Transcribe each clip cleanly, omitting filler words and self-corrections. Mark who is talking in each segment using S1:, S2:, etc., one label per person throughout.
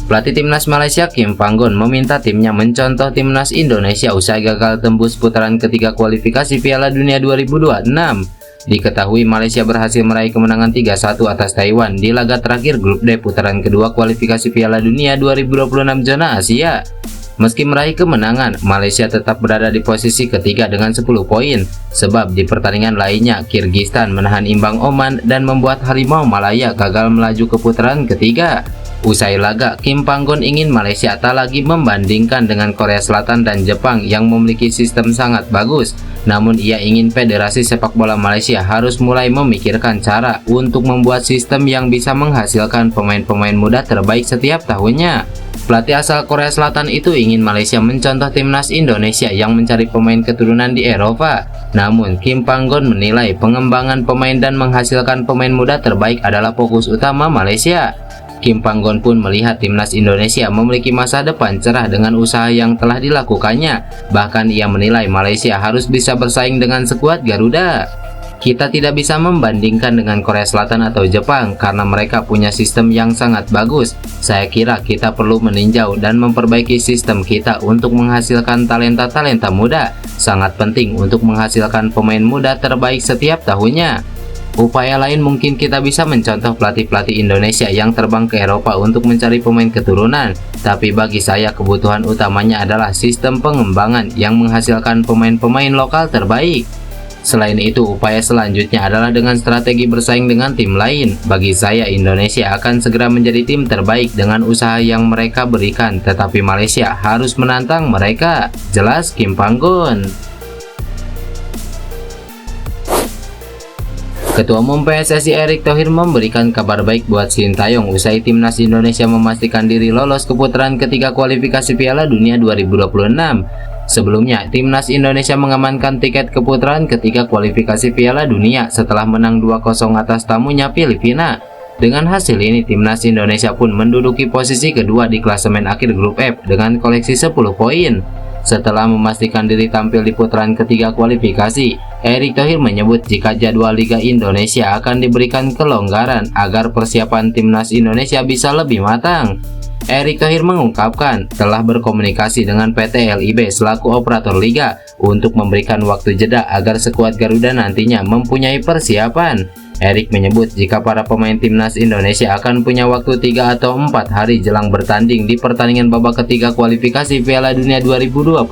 S1: Pelatih timnas Malaysia Kim Panggon meminta timnya mencontoh timnas Indonesia usai gagal tembus putaran ketiga kualifikasi Piala Dunia 2026. Diketahui Malaysia berhasil meraih kemenangan 3-1 atas Taiwan di laga terakhir grup D putaran kedua kualifikasi Piala Dunia 2026 zona Asia. Meski meraih kemenangan, Malaysia tetap berada di posisi ketiga dengan 10 poin, sebab di pertandingan lainnya Kyrgyzstan menahan imbang Oman dan membuat Harimau Malaya gagal melaju ke putaran ketiga. Usai laga, Kim Panggon ingin Malaysia tak lagi membandingkan dengan Korea Selatan dan Jepang yang memiliki sistem sangat bagus. Namun ia ingin Federasi Sepak Bola Malaysia harus mulai memikirkan cara untuk membuat sistem yang bisa menghasilkan pemain-pemain muda terbaik setiap tahunnya. Pelatih asal Korea Selatan itu ingin Malaysia mencontoh timnas Indonesia yang mencari pemain keturunan di Eropa. Namun Kim Panggon menilai pengembangan pemain dan menghasilkan pemain muda terbaik adalah fokus utama Malaysia. Kim Panggon pun melihat timnas Indonesia memiliki masa depan cerah dengan usaha yang telah dilakukannya. Bahkan ia menilai Malaysia harus bisa bersaing dengan skuad Garuda. Kita tidak bisa membandingkan dengan Korea Selatan atau Jepang karena mereka punya sistem yang sangat bagus. Saya kira kita perlu meninjau dan memperbaiki sistem kita untuk menghasilkan talenta-talenta muda. Sangat penting untuk menghasilkan pemain muda terbaik setiap tahunnya. Upaya lain mungkin kita bisa mencontoh pelatih-pelatih Indonesia yang terbang ke Eropa untuk mencari pemain keturunan. Tapi bagi saya kebutuhan utamanya adalah sistem pengembangan yang menghasilkan pemain-pemain lokal terbaik. Selain itu, upaya selanjutnya adalah dengan strategi bersaing dengan tim lain. Bagi saya, Indonesia akan segera menjadi tim terbaik dengan usaha yang mereka berikan. Tetapi Malaysia harus menantang mereka. Jelas Kim Panggon. Ketua Umum PSSI Erick Thohir memberikan kabar baik buat Sintayong usai timnas Indonesia memastikan diri lolos ke putaran ketiga kualifikasi Piala Dunia 2026. Sebelumnya, timnas Indonesia mengamankan tiket ke putaran ketiga kualifikasi Piala Dunia setelah menang 2-0 atas tamunya Filipina. Dengan hasil ini, timnas Indonesia pun menduduki posisi kedua di klasemen akhir grup F dengan koleksi 10 poin. Setelah memastikan diri tampil di putaran ketiga kualifikasi, Erick Thohir menyebut jika jadwal Liga Indonesia akan diberikan kelonggaran agar persiapan timnas Indonesia bisa lebih matang. Erick Thohir mengungkapkan telah berkomunikasi dengan PT LIB selaku operator Liga untuk memberikan waktu jeda agar skuad Garuda nantinya mempunyai persiapan. Erick menyebut jika para pemain timnas Indonesia akan punya waktu 3 atau 4 hari jelang bertanding di pertandingan babak ketiga kualifikasi Piala Dunia 2026.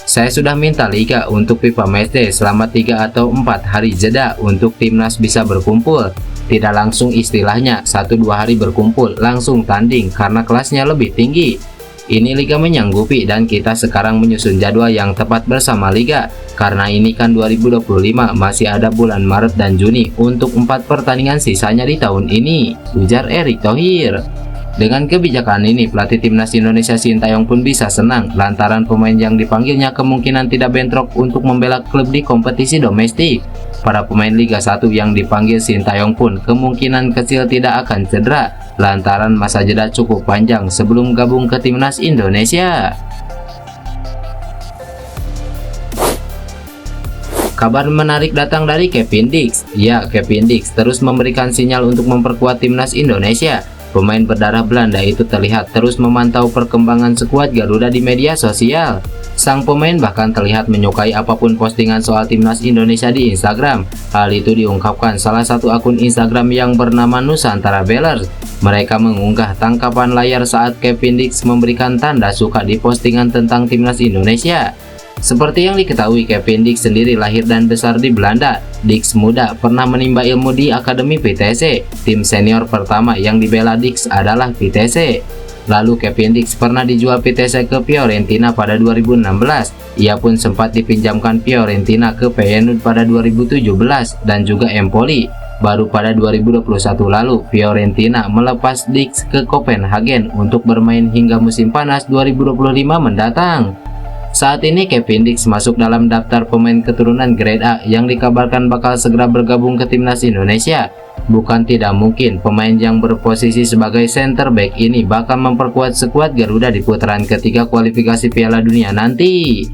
S1: Saya sudah minta Liga untuk FIFA Matchday selama 3 atau 4 hari jeda untuk timnas bisa berkumpul. Tidak langsung istilahnya 1-2 hari berkumpul langsung tanding karena kelasnya lebih tinggi. Ini Liga menyanggupi dan kita sekarang menyusun jadwal yang tepat bersama Liga. Karena ini kan 2025 masih ada bulan Maret dan Juni untuk 4 pertandingan sisanya di tahun ini, ujar Erick Thohir. Dengan kebijakan ini, pelatih timnas Indonesia Sintayong pun bisa senang lantaran pemain yang dipanggilnya kemungkinan tidak bentrok untuk membela klub di kompetisi domestik. Para pemain Liga 1 yang dipanggil Sintayong pun kemungkinan kecil tidak akan cedera lantaran masa jeda cukup panjang sebelum gabung ke timnas Indonesia. Kabar menarik datang dari Kevin Dix. Ya, Kevin Dix terus memberikan sinyal untuk memperkuat timnas Indonesia. Pemain berdarah Belanda itu terlihat terus memantau perkembangan skuad Garuda di media sosial. Sang pemain bahkan terlihat menyukai apapun postingan soal timnas Indonesia di Instagram. Hal itu diungkapkan salah satu akun Instagram yang bernama Nusantara Bellers. Mereka mengunggah tangkapan layar saat Kevin Dix memberikan tanda suka di postingan tentang timnas Indonesia. Seperti yang diketahui, Kevin Dix sendiri lahir dan besar di Belanda. Dix muda pernah menimba ilmu di Akademi VTC. Tim senior pertama yang dibela Dix adalah VTC. Lalu Kevin Dix pernah dijual VTC ke Fiorentina pada 2016. Ia pun sempat dipinjamkan Fiorentina ke Feyenoord pada 2017 dan juga Empoli. Baru pada 2021 lalu, Fiorentina melepas Dix ke Copenhagen untuk bermain hingga musim panas 2025 mendatang. Saat ini Kevin Dix masuk dalam daftar pemain keturunan grade A yang dikabarkan bakal segera bergabung ke timnas Indonesia. Bukan tidak mungkin pemain yang berposisi sebagai center back ini bakal memperkuat skuad Garuda di putaran ketiga kualifikasi Piala Dunia nanti.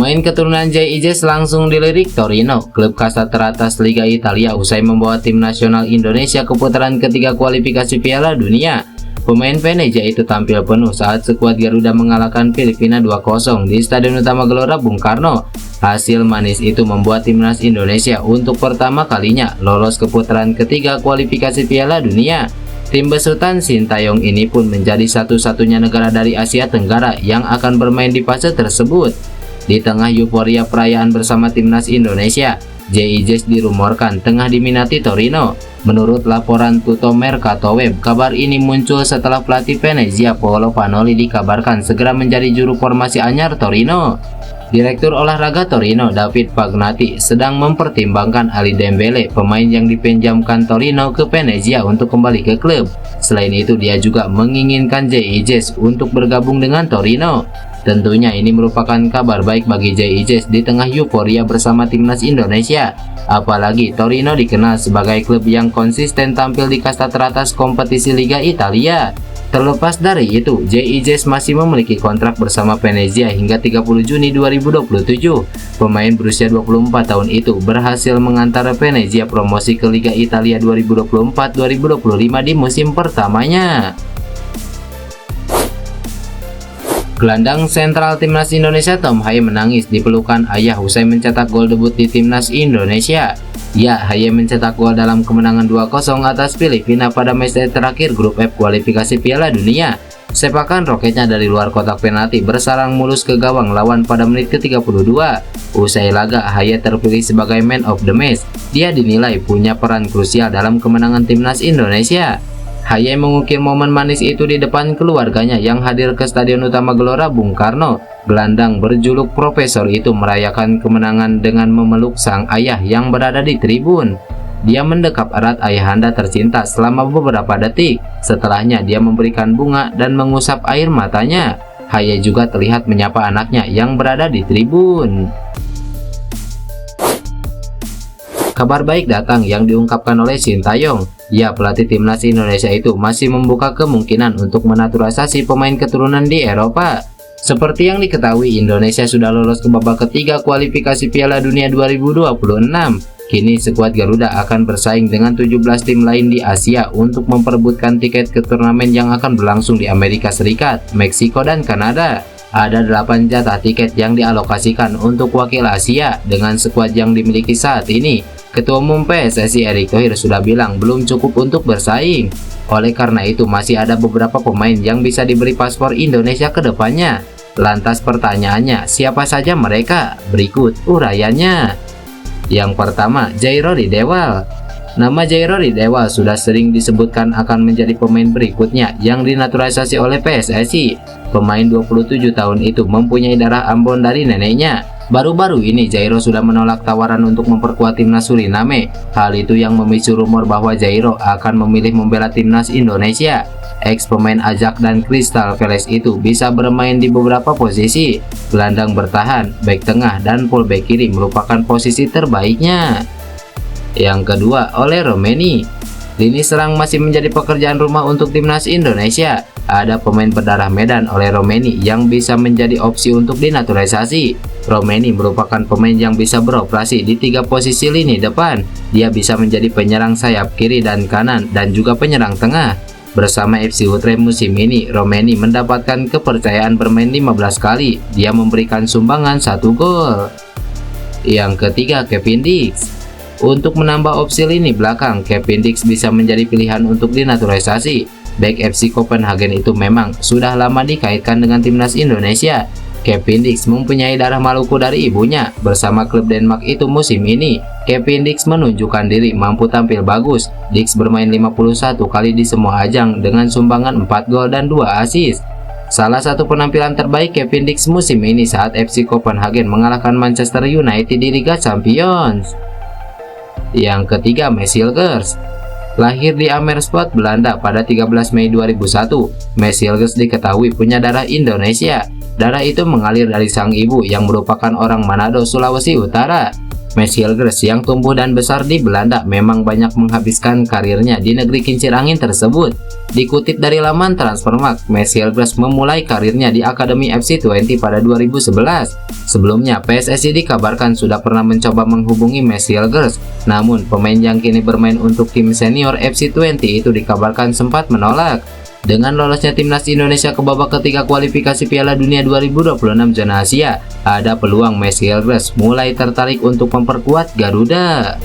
S1: Pemain keturunan JIJ langsung dilirik Torino, klub kasta teratas Liga Italia, usai membawa tim nasional Indonesia ke putaran ketiga kualifikasi Piala Dunia. Pemain Venezia itu tampil penuh saat skuad Garuda mengalahkan Filipina 2-0 di Stadion Utama Gelora Bung Karno. Hasil manis itu membuat timnas Indonesia untuk pertama kalinya lolos ke putaran ketiga kualifikasi Piala Dunia. Tim besutan Sintayong ini pun menjadi satu-satunya negara dari Asia Tenggara yang akan bermain di fase tersebut. Di tengah euforia perayaan bersama timnas Indonesia, JIJ dirumorkan tengah diminati Torino. Menurut laporan Tutto Mercato Web, kabar ini muncul setelah pelatih Venezia Paolo Vanoli dikabarkan segera menjadi juru formasi anyar Torino. Direktur olahraga Torino, David Fagnati, sedang mempertimbangkan Ali Dembele, pemain yang dipinjamkan Torino ke Venezia untuk kembali ke klub. Selain itu, dia juga menginginkan JIJ untuk bergabung dengan Torino. Tentunya ini merupakan kabar baik bagi JIJ di tengah euforia bersama timnas Indonesia. Apalagi Torino dikenal sebagai klub yang konsisten tampil di kasta teratas kompetisi Liga Italia. Terlepas dari itu, JIJ masih memiliki kontrak bersama Venezia hingga 30 Juni 2027. Pemain berusia 24 tahun itu berhasil mengantar Venezia promosi ke Liga Italia 2024-2025 di musim pertamanya. Gelandang sentral timnas Indonesia Tom Haye menangis di pelukan ayah usai mencetak gol debut di timnas Indonesia. Ya, Haye mencetak gol dalam kemenangan 2-0 atas Filipina pada match terakhir grup F kualifikasi Piala Dunia. Sepakan roketnya dari luar kotak penalti bersarang mulus ke gawang lawan pada menit ke-32. Usai laga, Haye terpilih sebagai man of the match. Dia dinilai punya peran krusial dalam kemenangan timnas Indonesia. Haye mengukir momen manis itu di depan keluarganya yang hadir ke Stadion Utama Gelora Bung Karno. Gelandang berjuluk Profesor itu merayakan kemenangan dengan memeluk sang ayah yang berada di tribun. Dia mendekap erat ayahanda tercinta selama beberapa detik. Setelahnya dia memberikan bunga dan mengusap air matanya. Haye juga terlihat menyapa anaknya yang berada di tribun. Kabar baik datang yang diungkapkan oleh Sintayong. Ya, pelatih timnas Indonesia itu masih membuka kemungkinan untuk menaturalisasi pemain keturunan di Eropa. Seperti yang diketahui, Indonesia sudah lolos ke babak ketiga kualifikasi Piala Dunia 2026. Kini skuad Garuda akan bersaing dengan 17 tim lain di Asia untuk memperebutkan tiket ke turnamen yang akan berlangsung di Amerika Serikat, Meksiko, dan Kanada. Ada 8 jatah tiket yang dialokasikan untuk wakil Asia dengan skuad yang dimiliki saat ini. Ketua Umum PSSI Erick Thohir sudah bilang belum cukup untuk bersaing. Oleh karena itu masih ada beberapa pemain yang bisa diberi paspor Indonesia ke depannya. Lantas pertanyaannya, siapa saja mereka? Berikut uraiannya. Yang pertama, Jairo Ridewal. Nama Jairo Ridewal sudah sering disebutkan akan menjadi pemain berikutnya yang dinaturalisasi oleh PSSI. Pemain 27 tahun itu mempunyai darah Ambon dari neneknya. Baru-baru ini Jairo sudah menolak tawaran untuk memperkuat timnas Suriname. Hal itu yang memicu rumor bahwa Jairo akan memilih membela timnas Indonesia. Ex pemain Ajax dan Crystal Palace itu bisa bermain di beberapa posisi. Gelandang bertahan, bek tengah, dan fullback kiri merupakan posisi terbaiknya. Yang kedua, Ole Romeni. Lini serang masih menjadi pekerjaan rumah untuk timnas Indonesia. Ada pemain berdarah Medan Ole Romeni yang bisa menjadi opsi untuk dinaturalisasi. Romeni merupakan pemain yang bisa beroperasi di 3 posisi lini depan. Dia bisa menjadi penyerang sayap kiri dan kanan dan juga penyerang tengah. Bersama FC Utrecht musim ini, Romeni mendapatkan kepercayaan bermain 15 kali. Dia memberikan sumbangan 1 gol. Yang ketiga, Kevin Dix. Untuk menambah opsi lini belakang, Kevin Dix bisa menjadi pilihan untuk dinaturalisasi. Bek FC Copenhagen itu memang sudah lama dikaitkan dengan timnas Indonesia. Kevin Dix mempunyai darah Maluku dari ibunya. Bersama klub Denmark itu musim ini, Kevin Dix menunjukkan diri mampu tampil bagus. Dix bermain 51 kali di semua ajang dengan sumbangan 4 gol dan 2 assist. Salah satu penampilan terbaik Kevin Dix musim ini saat FC Copenhagen mengalahkan Manchester United di Liga Champions. Yang ketiga, Mesilgers. Lahir di Amersfoort, Belanda pada 13 Mei 2001, Mesilgers diketahui punya darah Indonesia. Darah itu mengalir dari sang ibu yang merupakan orang Manado, Sulawesi Utara. Messi Hilgers yang tumbuh dan besar di Belanda memang banyak menghabiskan karirnya di negeri kincir angin tersebut. Dikutip dari laman Transfermarkt, Messi Hilgers memulai karirnya di Akademi FC Twente pada 2011. Sebelumnya, PSSI dikabarkan sudah pernah mencoba menghubungi Messi Hilgers, namun pemain yang kini bermain untuk tim senior FC Twente itu dikabarkan sempat menolak. Dengan lolosnya timnas Indonesia ke babak ketiga kualifikasi Piala Dunia 2026 zona Asia, ada peluang Messi Hilgers mulai tertarik untuk memperkuat Garuda.